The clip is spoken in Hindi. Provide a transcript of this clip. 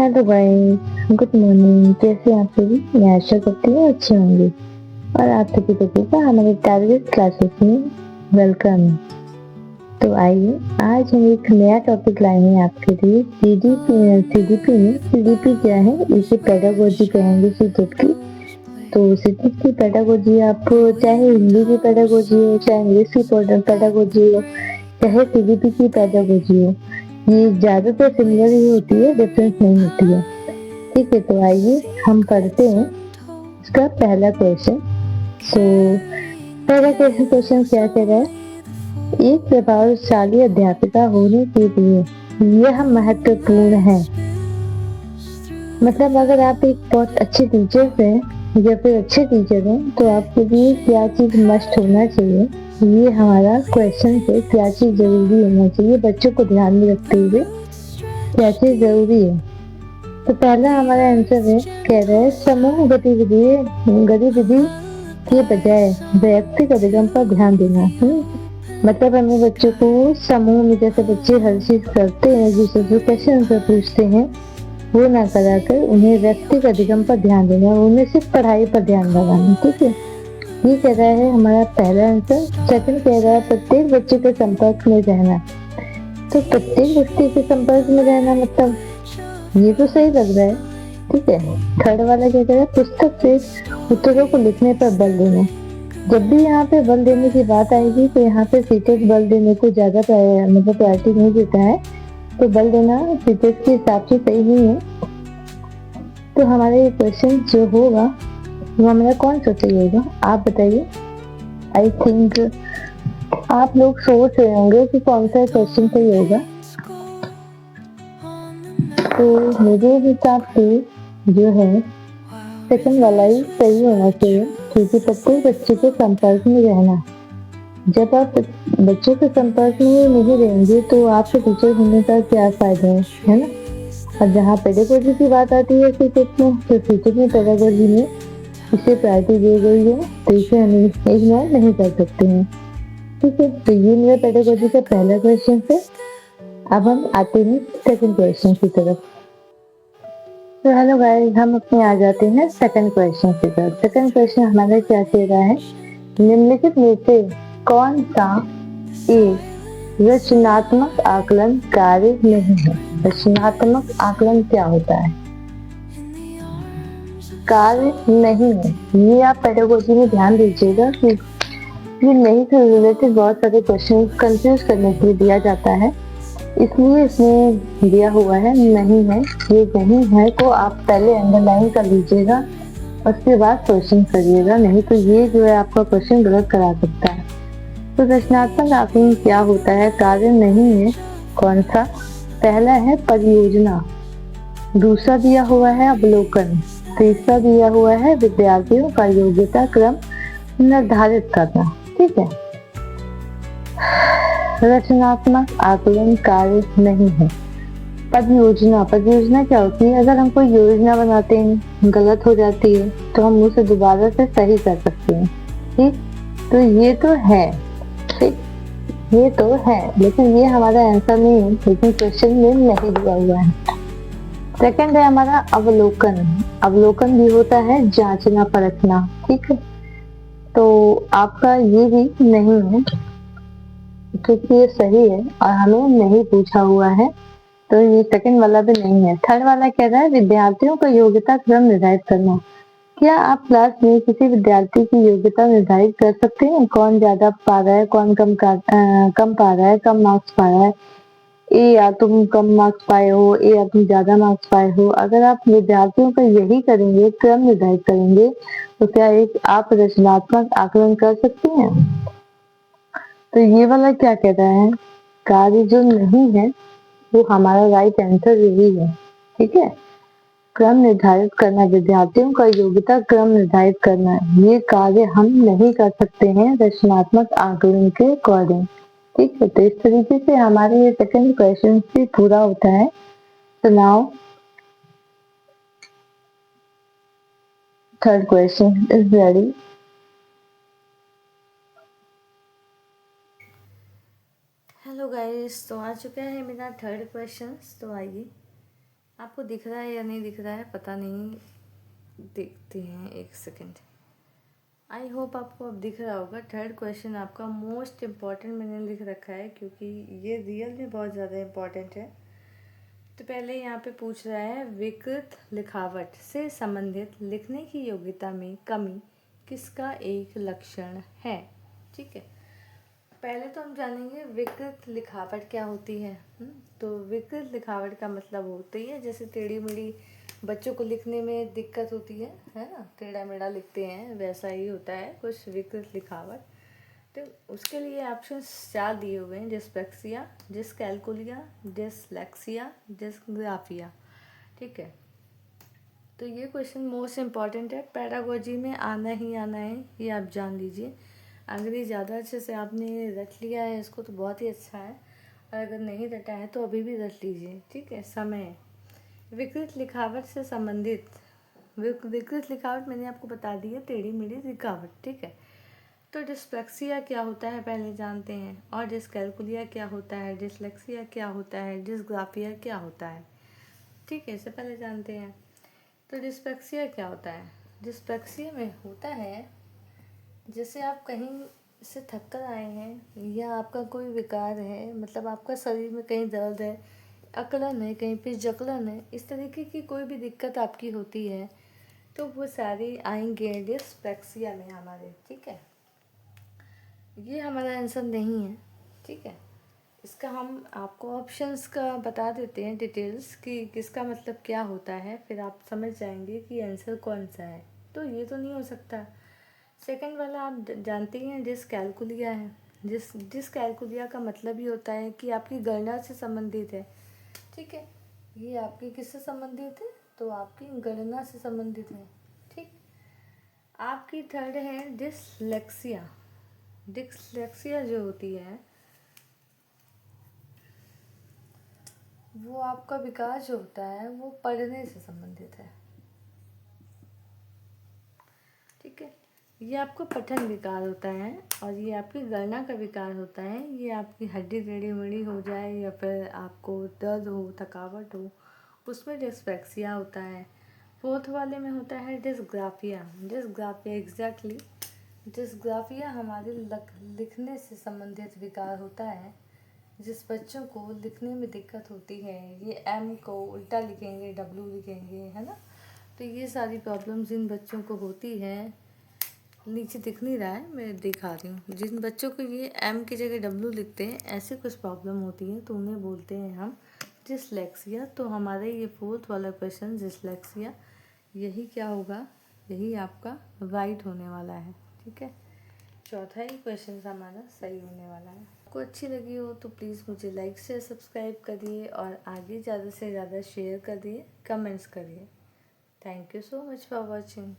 Hello guys, good morning. कैसे हैं आप सभी? मैं आशा करती हूँ अच्छे होंगे और आप सभी लोगों का हमारे टारगेट क्लासेस में वेलकम। तो आइए आज हम एक नया टॉपिक लाए हैं आपके लिए। सीडीपी में सीडीपी क्या है, इसे पेडागोजी कहेंगे सीटेट की। तो सीटेट की पेडागोजी आप चाहे हिंदी की पेडागोजी हो, चाहे इंग्लिश की पेडागोजी हो, चाहे सीडीपी की पेडागोजी हो, ये ज्यादातर सिमिलर ही होती है, डिफरेंस नहीं होती है। ठीक है, तो आइए हम पढ़ते हैं इसका पहला क्वेश्चन। सो पहला क्वेश्चन क्या कह रहा है? एक प्रभावशाली अध्यापिका होने के लिए यह महत्वपूर्ण है। मतलब अगर आप एक बहुत अच्छे टीचर हैं या फिर अच्छे टीचर हैं तो आपके लिए क्या चीज मस्ट होना चाहिए, ये हमारा क्वेश्चन है। क्या चीज जरूरी होना चाहिए बच्चों को ध्यान में रखते हुए, क्या चीज जरूरी है? तो पहला हमारा आंसर है, कह रहा है समूह गतिविधि के बजाय वैयक्तिक अधिगम पर ध्यान देना। मतलब हमें बच्चों को समूह में, जैसे बच्चे हर चीज करते हैं, एक दूसरे से क्वेश्चन आंसर पूछते हैं, वो ना कराकर उन्हें व्यक्तिगत अधिगम पर ध्यान देना, उन्हें सिर्फ पढ़ाई पर ध्यान लगाना। ठीक है, ये कह रहा है हमारा पहला आंसर। सेकंड कह रहा है प्रत्येक बच्चे के संपर्क में रहना। तो प्रत्येक व्यक्ति के संपर्क में रहना मतलब ये तो सही लग रहा है। ठीक है, थर्ड वाला क्या कह रहा है? पुस्तक से उत्तरों को लिखने पर बल देना। जब भी यहाँ पे बल देने की बात आएगी तो यहाँ पे सीटेट बल देने को ज्यादा मतलब प्रायोरिटी नहीं देता है, तो बल देना सीटेट के हिसाब से सही नहीं है। तो हमारा ये क्वेश्चन जो होगा वो हमारा कौन सा सही होगा, आप बताइए। आई थिंक आप लोग सोच रहे होंगे कि कौन सा क्वेश्चन सही होगा। तो मेरे हिसाब से जो है सेकंड वाला ही सही होना चाहिए, क्योंकि प्रत्येक बच्चे के संपर्क में रहना। जब आप बच्चों के संपर्क में नहीं रहेंगे तो आपके टीचर होने का क्या फायदा है ना? और जहाँ पेडागोजी की बात आती है सीटेट में, तो सीटेट में पेडागोजी में इसे प्रायोरिटी दी गई है, तो इसे हम इग्नोर नहीं कर सकते हैं। ठीक है, तो ये मेरा पेडागोजी का पहला क्वेश्चन है। अब हम आते हैं सेकंड क्वेश्चन की तरफ। तो हेलो गाइस, हम अपने आ जाते हैं सेकंड क्वेश्चन की तरफ। सेकंड क्वेश्चन हमारा क्या कह रहा है? निम्नलिखित में से कौन सा एक रचनात्मक आकलन कार्य नहीं है? रचनात्मक आकलन क्या होता है? कार्य नहीं है। ये आप पेडागोजी में ध्यान दीजिएगा कि ये नहीं से रिलेटेड बहुत सारे क्वेश्चन कंफ्यूज करने के लिए दिया जाता है, इसलिए इसमें दिया हुआ है नहीं है। ये नहीं है तो आप पहले अंडरलाइन कर लीजिएगा, उसके बाद क्वेश्चन करिएगा, नहीं तो ये जो है आपका क्वेश्चन गलत करा सकता है। तो रचनात्मक आकलन क्या होता है? कार्य नहीं है कौन सा? पहला है परियोजना, दूसरा दिया हुआ है अवलोकन, तीसरा दिया हुआ है विद्यार्थियों का योग्यता क्रम निर्धारित करना। ठीक है, रचनात्मक आकलन कार्य नहीं है। परियोजना, परियोजना क्या होती है? अगर हम कोई योजना बनाते हैं, गलत हो जाती है तो हम उसे दोबारा से सही कर सकते हैं। ठीक, तो ये तो है। ठीक, ये तो है, लेकिन ये हमारा आंसर नहीं है, लेकिन क्वेश्चन में नहीं दिया हुआ है। सेकंड है हमारा अवलोकन। अवलोकन भी होता है जांचना परखना। ठीक है, तो आपका ये भी नहीं है क्योंकि ये सही है और हमें नहीं पूछा हुआ है, तो ये सेकंड वाला भी नहीं है। थर्ड वाला कह रहा है विद्यार्थियों का योग्यता क्रम निर्धारित करना। क्या आप क्लास में किसी विद्यार्थी की योग्यता निर्धारित कर सकते हैं? कौन ज्यादा पा रहा है, कौन कम पा रहा है, कम मार्क्स पा रहा है? ए या तुम कम मार्क्स पाए हो, ए या तुम ज्यादा मार्क्स पाए हो। अगर आप विद्यार्थियों का यही करेंगे, क्रम निर्धारित करेंगे, तो क्या एक आप रचनात्मक आकलन कर सकते हैं? तो ये वाला क्या कह रहा है? कार्य जो नहीं है वो हमारा राइट आंसर यही है। ठीक है, क्रम निर्धारित करना, विद्यार्थियों का योग्यता क्रम निर्धारित करना, ये कार्य हम नहीं कर सकते हैं रचनात्मक आकलन के अकॉर्डिंग। ठीक है, तो इस तरीके से हमारे ये सेकंड क्वेश्चन भी पूरा होता है। तो now third question is ready. Hello guys, तो आ चुका है मेरा थर्ड क्वेश्चन। तो आइए आपको दिख रहा है या नहीं दिख रहा है पता नहीं, देखते हैं एक सेकंड। आई होप आपको अब दिख रहा होगा। थर्ड क्वेश्चन आपका मोस्ट इम्पॉर्टेंट मैंने लिख रखा है क्योंकि ये रियल में बहुत ज़्यादा इम्पॉर्टेंट है। तो पहले यहाँ पे पूछ रहा है विकृत लिखावट से संबंधित लिखने की योग्यता में कमी किसका एक लक्षण है। ठीक है, पहले तो हम जानेंगे विकृत लिखावट क्या होती है। तो विकृत लिखावट का मतलब होती है जैसे टेढ़ी मेढ़ी बच्चों को लिखने में दिक्कत होती है ना, टेढ़ा मेढ़ा लिखते हैं, वैसा ही होता है कुछ विकृत लिखावट। तो उसके लिए ऑप्शन 4 दिए हुए हैं, डिस्लेक्सिया, डिसकैल्कुलिया, डिसलेक्सिया, डिसग्राफिया। ठीक है, तो ये क्वेश्चन मोस्ट इम्पॉर्टेंट है, पैडागोजी में आना ही आना है, ये आप जान लीजिए। अगर ये ज़्यादा अच्छे से आपने रट लिया है इसको तो बहुत ही अच्छा है, और अगर नहीं रटा है तो अभी भी रट लीजिए। ठीक है, समय विकृत लिखावट से संबंधित, विकृत लिखावट मैंने आपको बता दी है, टेढ़ी मेढ़ी लिखावट। ठीक है, तो डिस्लेक्सिया क्या होता है पहले जानते हैं, और डिसकैल्कुलिया क्या होता है, डिसलेक्सिया क्या होता है, डिसग्राफिया क्या होता है। ठीक है, इससे पहले जानते हैं। तो डिस्लेक्सिया क्या होता है, डिस्लेक्सिया में होता है जैसे आप कहीं से थक कर आए हैं या आपका कोई विकार है, मतलब आपका शरीर में कहीं दर्द है, अकड़न है, कहीं पे जकड़न है, इस तरीके की कोई भी दिक्कत आपकी होती है तो वो सारी आएंगे डिस्लेक्सिया में हमारे। ठीक है, ये हमारा आंसर नहीं है। ठीक है, इसका हम आपको ऑप्शंस का बता देते हैं डिटेल्स कि किसका मतलब क्या होता है, फिर आप समझ जाएंगे कि आंसर कौन सा है। तो ये तो नहीं हो सकता। सेकंड वाला आप जानते हैं डिसकैल्कुलिया है। डिसकैल्कुलिया का मतलब ही होता है कि आपकी गणना से संबंधित है। ठीक है, ये आपकी किससे संबंधित है, तो आपकी गणना से संबंधित है। ठीक, आपकी थर्ड है डिसलेक्सिया। डिसलेक्सिया जो होती है वो आपका विकास जो होता है वो पढ़ने से संबंधित है। ठीक है, ये आपको पठन विकार होता है, और ये आपकी गणना का विकार होता है। ये आपकी हड्डी टेढ़ी मेढ़ी हो जाए या फिर आपको दर्द हो, थकावट हो, उसमें डिस्लेक्सिया होता है। फोर्थ वाले में होता है डिसग्राफिया। डिसग्राफिया एग्जैक्टली, डिसग्राफिया हमारे लिखने से संबंधित विकार होता है। जिस बच्चों को लिखने में दिक्कत होती है, ये एम को उल्टा लिखेंगे, डब्लू लिखेंगे, है ना, तो ये सारी प्रॉब्लम्स इन बच्चों को होती है। नीचे दिख नहीं रहा है, मैं दिखा रही हूँ। जिन बच्चों को ये एम की जगह डब्लू लिखते हैं, ऐसे कुछ प्रॉब्लम होती है तो उन्हें बोलते हैं हम डिसलेक्सिया। तो हमारे ये फोर्थ वाला क्वेश्चन डिसलेक्सिया, यही क्या होगा, यही आपका राइट होने वाला है। ठीक है, चौथा ही क्वेश्चन हमारा सही होने वाला है। आपको अच्छी लगी हो तो प्लीज़ मुझे लाइक शेयर सब्सक्राइब करिए, और आगे ज़्यादा से ज़्यादा शेयर करिए, कमेंट्स करिए। Thank you so much for watching.